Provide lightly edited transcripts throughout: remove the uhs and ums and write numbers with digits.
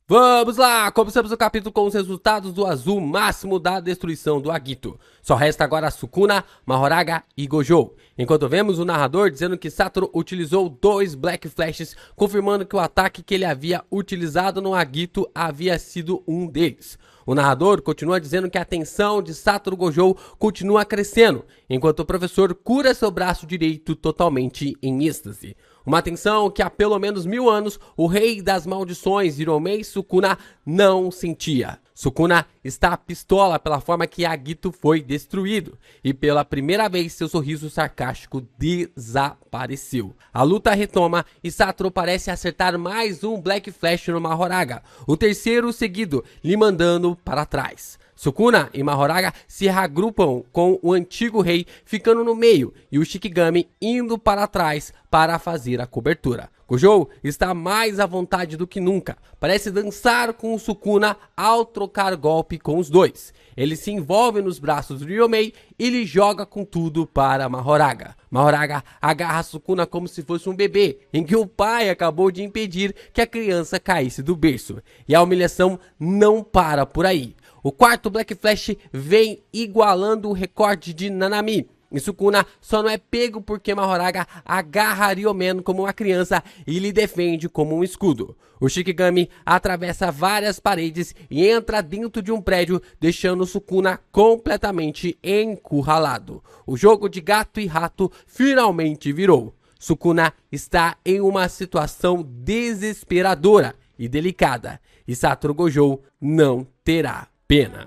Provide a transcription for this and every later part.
Vamos lá, começamos o capítulo com os resultados do azul máximo da destruição do Agito. Só resta agora Sukuna, Mahoraga e Gojo. Enquanto vemos o narrador dizendo que Satoru utilizou 2 Black Flashes, confirmando que o ataque que ele havia utilizado no Agito havia sido um deles. O narrador continua dizendo que a tensão de Satoru Gojo continua crescendo, enquanto o professor cura seu braço direito totalmente em êxtase. Uma tensão que há pelo menos 1000 anos o rei das maldições Hiromei Sukuna não sentia. Sukuna está pistola pela forma que Agito foi destruído, e pela primeira vez seu sorriso sarcástico desapareceu. A luta retoma e Satoru parece acertar mais um Black Flash no Mahoraga, o terceiro seguido, lhe mandando para trás. Sukuna e Mahoraga se reagrupam com o antigo rei ficando no meio e o Shikigami indo para trás para fazer a cobertura. Gojo está mais à vontade do que nunca, parece dançar com o Sukuna ao trocar golpe com os dois. Ele se envolve nos braços de Hiromei e lhe joga com tudo para Mahoraga. Mahoraga agarra Sukuna como se fosse um bebê, em que o pai acabou de impedir que a criança caísse do berço. E a humilhação não para por aí. O quarto Black Flash vem igualando o recorde de Nanami. E Sukuna só não é pego porque Mahoraga agarra Ryomen como uma criança e lhe defende como um escudo. O Shikigami atravessa várias paredes e entra dentro de um prédio, deixando Sukuna completamente encurralado. O jogo de gato e rato finalmente virou. Sukuna está em uma situação desesperadora e delicada, e Satoru Gojo não terá pena.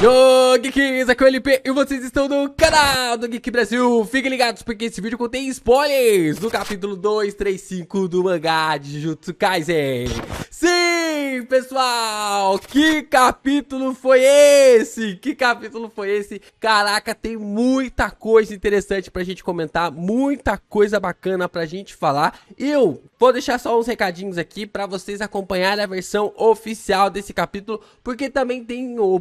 Yo, Geeks, aqui é o LP e vocês estão no canal do Geek Brasil. Fiquem ligados porque esse vídeo contém spoilers do capítulo 235 do mangá de Jujutsu Kaisen. Sim, pessoal, que capítulo foi esse? Que capítulo foi esse? Caraca, tem muita coisa interessante pra gente comentar, muita coisa bacana pra gente falar. Eu vou deixar só uns recadinhos aqui pra vocês acompanharem a versão oficial desse capítulo, porque também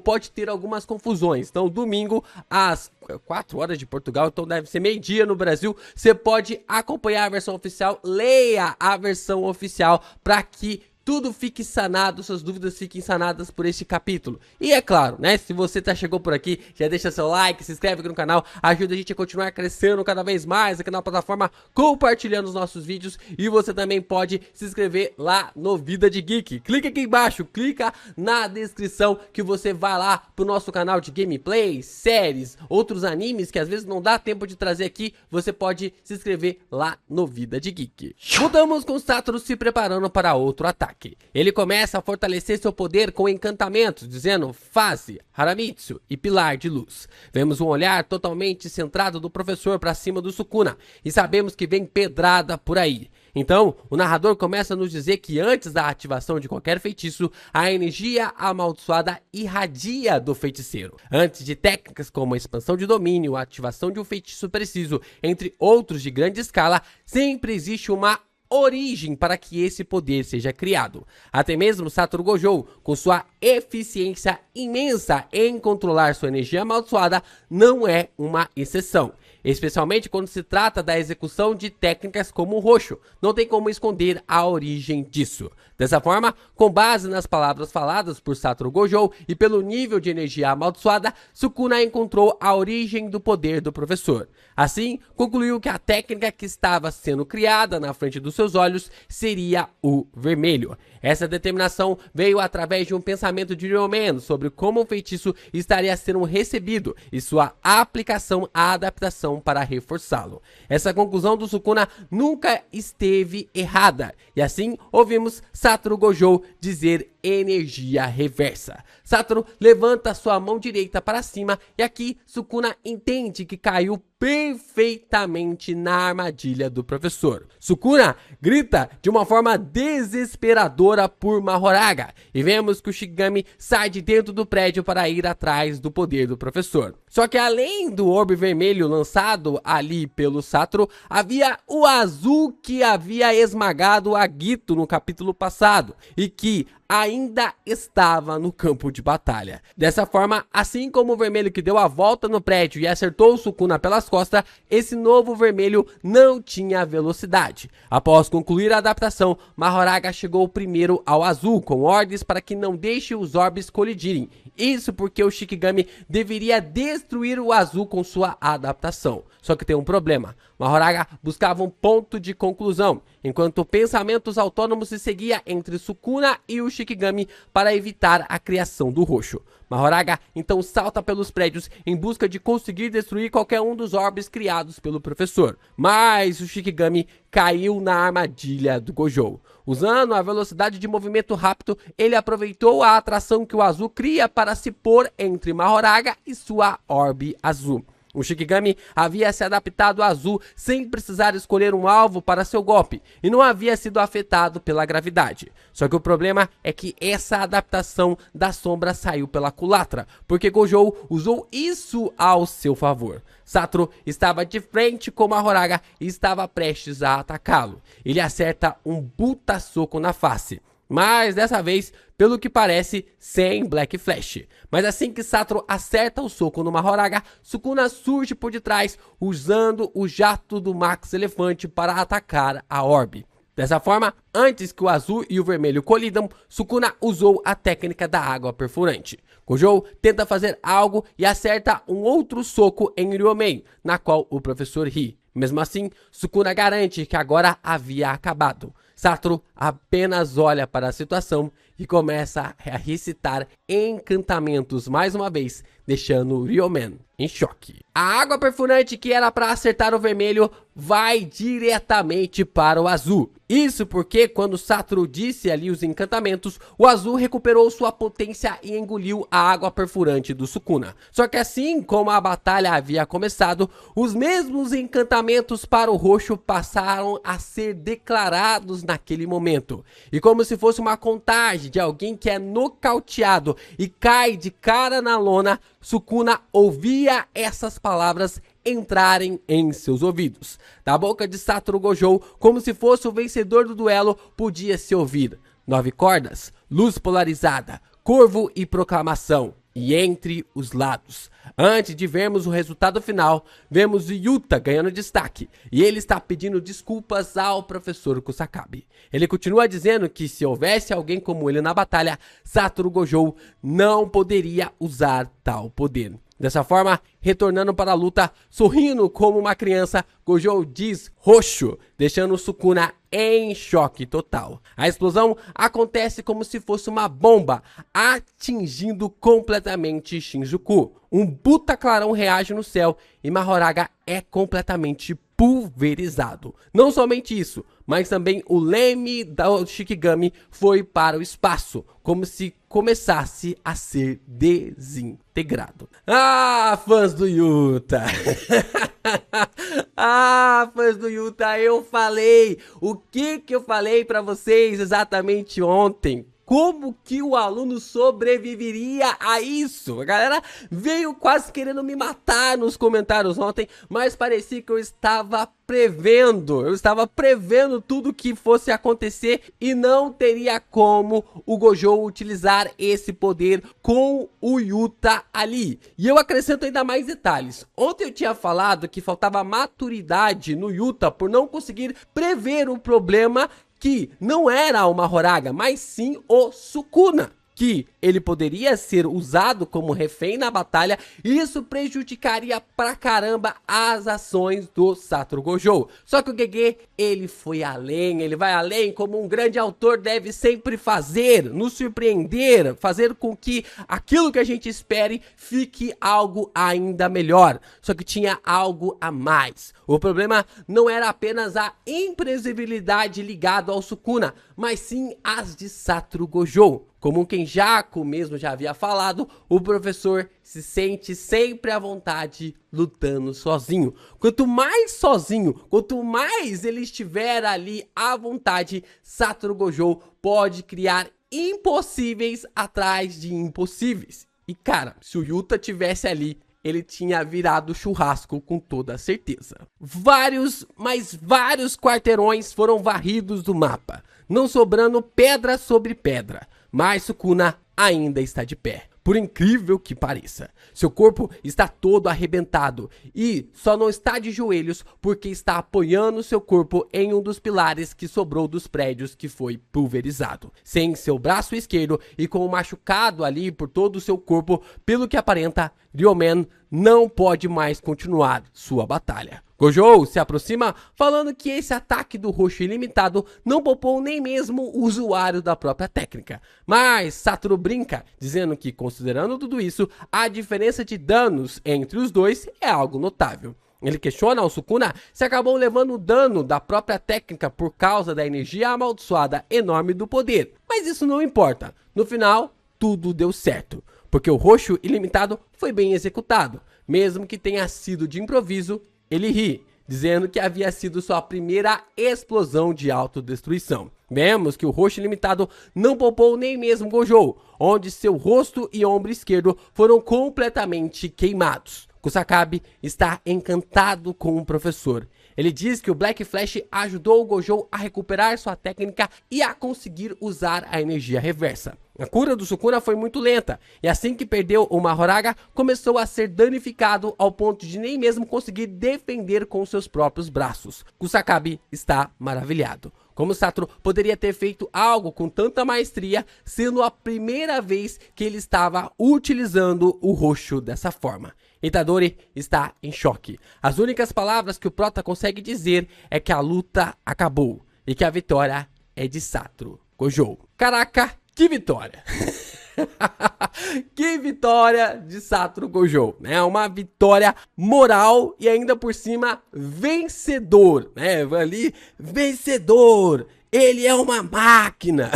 pode ter algumas confusões. Então, domingo às 4 horas de Portugal, então deve ser meio-dia no Brasil, você pode acompanhar a versão oficial, leia a versão oficial pra que tudo fique sanado, suas dúvidas fiquem sanadas por este capítulo. E é claro, né, se você chegou por aqui, já deixa seu like, se inscreve aqui no canal, ajuda a gente a continuar crescendo cada vez mais aqui na plataforma, compartilhando os nossos vídeos. E você também pode se inscrever lá no Vida de Geek. Clica aqui embaixo, clica na descrição que você vai lá pro nosso canal de gameplay, séries, outros animes que às vezes não dá tempo de trazer aqui, você pode se inscrever lá no Vida de Geek. Voltamos com o Satoru se preparando para outro ataque. Ele começa a fortalecer seu poder com encantamentos, dizendo Fase, Haramitsu e Pilar de Luz. Vemos um olhar totalmente centrado do professor para cima do Sukuna e sabemos que vem pedrada por aí. Então, o narrador começa a nos dizer que antes da ativação de qualquer feitiço, a energia amaldiçoada irradia do feiticeiro. Antes de técnicas como a expansão de domínio, a ativação de um feitiço preciso, entre outros de grande escala, sempre existe uma origem para que esse poder seja criado. Até mesmo Satoru Gojo, com sua eficiência imensa em controlar sua energia amaldiçoada, não é uma exceção. Especialmente quando se trata da execução de técnicas como o roxo, não tem como esconder a origem disso. Dessa forma, com base nas palavras faladas por Satoru Gojo e pelo nível de energia amaldiçoada, Sukuna encontrou a origem do poder do professor. Assim, concluiu que a técnica que estava sendo criada na frente dos seus olhos seria o vermelho. Essa determinação veio através de um pensamento de Ryomen sobre como o feitiço estaria sendo recebido e sua aplicação à adaptação para reforçá-lo. Essa conclusão do Sukuna nunca esteve errada, e assim ouvimos Satoru Gojo dizer energia reversa. Satoru levanta sua mão direita para cima e aqui Sukuna entende que caiu perfeitamente na armadilha do professor. Sukuna grita de uma forma desesperadora por Mahoraga e vemos que o Shikigami sai de dentro do prédio para ir atrás do poder do professor. Só que além do orbe vermelho lançado ali pelo Satoru, havia o azul que havia esmagado Agito no capítulo passado e que ainda estava no campo de batalha. Dessa forma, assim como o vermelho que deu a volta no prédio e acertou o Sukuna pelas costas, esse novo vermelho não tinha velocidade. Após concluir a adaptação, Mahoraga chegou primeiro ao azul, com ordens para que não deixe os orbes colidirem. Isso porque o Shikigami deveria destruir o azul com sua adaptação. Só que tem um problema. Mahoraga buscava um ponto de conclusão, enquanto pensamentos autônomos se seguia entre Sukuna e o Shikigami para evitar a criação do roxo. Mahoraga então salta pelos prédios em busca de conseguir destruir qualquer um dos orbes criados pelo professor. Mas o Shikigami caiu na armadilha do Gojo. Usando a velocidade de movimento rápido, ele aproveitou a atração que o azul cria para se pôr entre Mahoraga e sua orbe azul. O Shikigami havia se adaptado ao azul sem precisar escolher um alvo para seu golpe e não havia sido afetado pela gravidade. Só que o problema é que essa adaptação da sombra saiu pela culatra, porque Gojo usou isso ao seu favor. Satoru estava de frente com Mahoraga e estava prestes a atacá-lo. Ele acerta um puta soco na face. Mas dessa vez, pelo que parece, sem Black Flash. Mas assim que Satoru acerta o soco no Mahoraga, Sukuna surge por detrás, usando o jato do Max Elefante para atacar a orbe. Dessa forma, antes que o azul e o vermelho colidam, Sukuna usou a técnica da água perfurante. Gojo tenta fazer algo e acerta um outro soco em Ryomei, na qual o professor ri. Mesmo assim, Sukuna garante que agora havia acabado. Satoru apenas olha para a situação e começa a recitar encantamentos mais uma vez, deixando Ryomen em choque. A água perfurante que era para acertar o vermelho vai diretamente para o azul. Isso porque quando Satoru disse ali os encantamentos, o azul recuperou sua potência e engoliu a água perfurante do Sukuna. Só que assim como a batalha havia começado, os mesmos encantamentos para o roxo passaram a ser declarados naquele momento. E como se fosse uma contagem de alguém que é nocauteado e cai de cara na lona, Sukuna ouvia essas palavras entrarem em seus ouvidos. Da boca de Satoru Gojo, como se fosse o vencedor do duelo, podia-se ouvir 9 cordas, luz polarizada, corvo e proclamação. E entre os lados. Antes de vermos o resultado final, vemos Yuta ganhando destaque, e ele está pedindo desculpas ao professor Kusakabe. Ele continua dizendo que se houvesse alguém como ele na batalha, Satoru Gojo não poderia usar tal poder. Dessa forma, retornando para a luta, sorrindo como uma criança, Gojo diz roxo, deixando Sukuna em choque total. A explosão acontece como se fosse uma bomba, atingindo completamente Shinjuku. Um puta clarão reage no céu e Mahoraga é completamente pulverizado. Não somente isso, mas também o leme do Shikigami foi para o espaço, como se começasse a ser desintegrado. Ah, fãs do Yuta! Ah, fãs do Yuta, eu falei! O que eu falei pra vocês exatamente ontem? Como que o aluno sobreviveria a isso? A galera veio quase querendo me matar nos comentários ontem, mas parecia que eu estava prevendo. Eu estava prevendo tudo que fosse acontecer e não teria como o Gojo utilizar esse poder com o Yuta ali. E eu acrescento ainda mais detalhes. Ontem eu tinha falado que faltava maturidade no Yuta por não conseguir prever o problema que não era o Mahoraga, mas sim o Sukuna, que ele poderia ser usado como refém na batalha e isso prejudicaria pra caramba as ações do Satoru Gojo. Só que o Gege, ele foi além, ele vai além como um grande autor deve sempre fazer, nos surpreender, fazer com que aquilo que a gente espere fique algo ainda melhor. Só que tinha algo a mais. O problema não era apenas a imprevisibilidade ligada ao Sukuna, mas sim as de Satoru Gojo. Como o Kenjaku mesmo já havia falado, o professor se sente sempre à vontade lutando sozinho. Quanto mais sozinho, quanto mais ele estiver ali à vontade, Satoru Gojo pode criar impossíveis atrás de impossíveis. E cara, se o Yuta tivesse ali, ele tinha virado churrasco com toda certeza. Vários quarteirões foram varridos do mapa, não sobrando pedra sobre pedra. mas Sukuna ainda está de pé. Por incrível que pareça, seu corpo está todo arrebentado e só não está de joelhos porque está apoiando seu corpo em um dos pilares que sobrou dos prédios que foi pulverizado. Sem seu braço esquerdo e com o machucado ali por todo o seu corpo, pelo que aparenta, Ryomen não pode mais continuar sua batalha. Gojo se aproxima falando que esse ataque do roxo ilimitado não poupou nem mesmo o usuário da própria técnica. Mas Satoru brinca, dizendo que, considerando tudo isso, a diferença de danos entre os dois é algo notável. Ele questiona ao Sukuna se acabou levando o dano da própria técnica por causa da energia amaldiçoada enorme do poder. Mas isso não importa. No final, tudo deu certo, porque o roxo ilimitado foi bem executado. Mesmo que tenha sido de improviso, ele ri, dizendo que havia sido sua primeira explosão de autodestruição. Vemos que o roxo ilimitado não poupou nem mesmo Gojo, onde seu rosto e ombro esquerdo foram completamente queimados. Kusakabe está encantado com o professor. Ele diz que o Black Flash ajudou o Gojo a recuperar sua técnica e a conseguir usar a energia reversa. A cura do Sukuna foi muito lenta, e assim que perdeu o Mahoraga, começou a ser danificado ao ponto de nem mesmo conseguir defender com seus próprios braços. Kusakabe está maravilhado. Como Satoru poderia ter feito algo com tanta maestria, sendo a primeira vez que ele estava utilizando o roxo dessa forma. Itadori está em choque. As únicas palavras que o prota consegue dizer é que a luta acabou e que a vitória é de Satoru Gojo. Caraca, que vitória! Que vitória de Satoru Gojo, né? Uma vitória moral e ainda por cima vencedor, né? Ali, vencedor! Ele é uma máquina!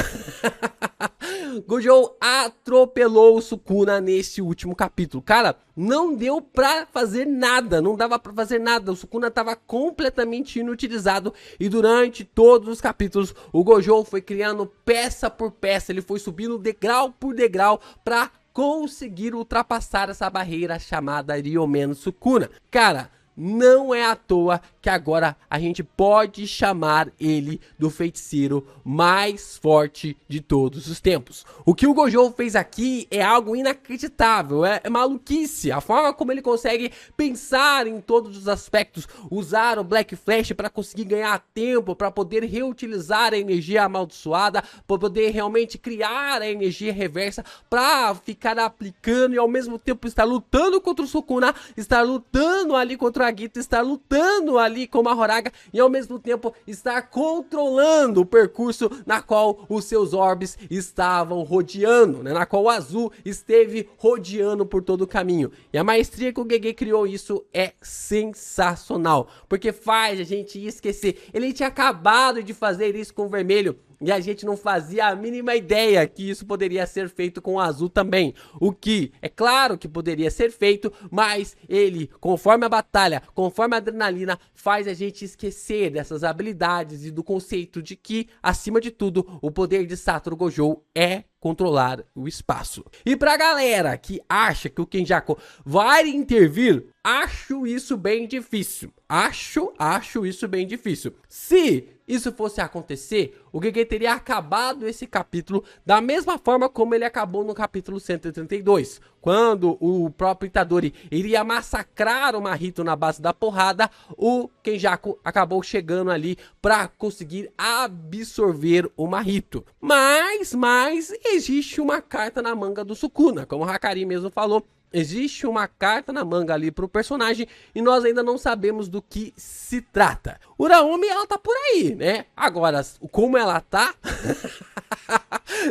Gojo atropelou o Sukuna nesse último capítulo. Cara, não deu pra fazer nada, não dava pra fazer nada. O Sukuna tava completamente inutilizado e durante todos os capítulos o Gojo foi criando peça por peça. Ele foi subindo degrau por degrau pra conseguir ultrapassar essa barreira chamada Ryomen Sukuna. Cara, não é à toa que agora a gente pode chamar ele do feiticeiro mais forte de todos os tempos. O que o Gojo fez aqui é algo inacreditável, é maluquice. A forma como ele consegue pensar em todos os aspectos, usar o Black Flash para conseguir ganhar tempo, para poder reutilizar a energia amaldiçoada, para poder realmente criar a energia reversa, para ficar aplicando e ao mesmo tempo estar lutando contra o Sukuna, estar lutando ali contra a Gita, estar lutando ali com o Mahoraga e ao mesmo tempo estar controlando o percurso na qual os seus orbes estavam rodeando, né? Na qual o azul esteve rodeando por todo o caminho. E a maestria que o Gege criou isso é sensacional, porque faz a gente esquecer. Ele tinha acabado de fazer isso com o vermelho e a gente não fazia a mínima ideia que isso poderia ser feito com o azul também. O que, é claro que poderia ser feito, mas ele, conforme a batalha, conforme a adrenalina, faz a gente esquecer dessas habilidades e do conceito de que, acima de tudo, o poder de Satoru Gojo é controlar o espaço. E pra galera que acha que o Kenjaku vai intervir, acho isso bem difícil. Acho isso bem difícil. Se isso fosse acontecer, o Gege teria acabado esse capítulo da mesma forma como ele acabou no capítulo 132, quando o próprio Itadori iria massacrar o Mahito na base da porrada. O Kenjaku acabou chegando ali para conseguir absorver o Mahito. Mas existe uma carta na manga do Sukuna, como o Hakari mesmo falou. Existe uma carta na manga ali pro personagem e nós ainda não sabemos do que se trata. Uraomi, ela tá por aí, né? Agora, como ela tá?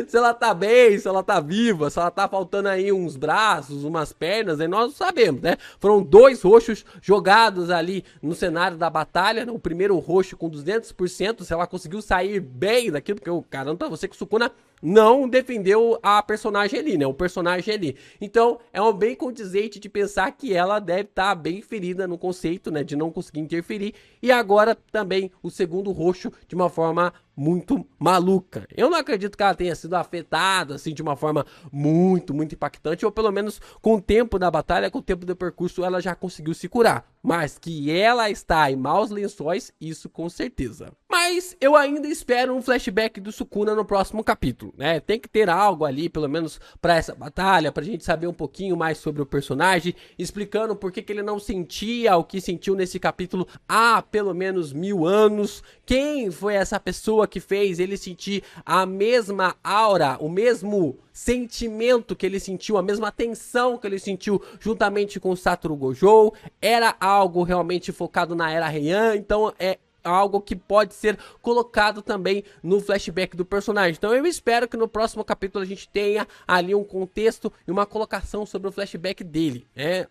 Se ela tá bem, se ela tá viva, se ela tá faltando aí uns braços, umas pernas, aí nós não sabemos, né? Foram 2 roxos jogados ali no cenário da batalha, né? O primeiro roxo com 200%, se ela conseguiu sair bem daquilo, porque eu garanto pra você que o Sukuna não defendeu a personagem ali, né? O personagem ali. Então, é um bem condizente de pensar que ela deve estar bem ferida no conceito, né? De não conseguir interferir. E agora também o segundo roxo de uma forma muito maluca. Eu não acredito que ela tenha sido afetada assim de uma forma muito impactante, ou pelo menos com o tempo da batalha, com o tempo do percurso, ela já conseguiu se curar. Mas que ela está em maus lençóis, isso com certeza. Mas eu ainda espero um flashback do Sukuna no próximo capítulo, né? Tem que ter algo ali, pelo menos para essa batalha, pra gente saber um pouquinho mais sobre o personagem, explicando por que ele não sentia o que sentiu nesse capítulo há pelo menos 1000 anos. Quem foi essa pessoa que fez ele sentir a mesma aura, o mesmo sentimento que ele sentiu, a mesma tensão que ele sentiu juntamente com o Satoru Gojo? Era algo realmente focado na Era Heian, então é algo que pode ser colocado também no flashback do personagem. Então eu espero que no próximo capítulo a gente tenha ali um contexto e uma colocação sobre o flashback dele.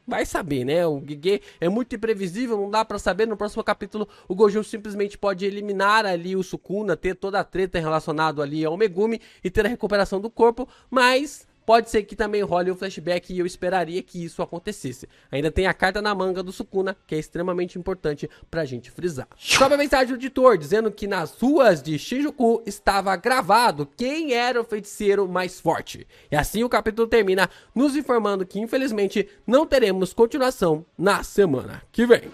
Vai saber, né? O Gege é muito imprevisível, não dá pra saber. No próximo capítulo o Gojo simplesmente pode eliminar ali o Sukuna, ter toda a treta relacionada ali ao Megumi e ter a recuperação do corpo, mas pode ser que também role o flashback e eu esperaria que isso acontecesse. Ainda tem a carta na manga do Sukuna, que é extremamente importante pra gente frisar. Sobe a mensagem do editor dizendo que nas ruas de Shinjuku estava gravado quem era o feiticeiro mais forte. E assim o capítulo termina nos informando que infelizmente não teremos continuação na semana que vem.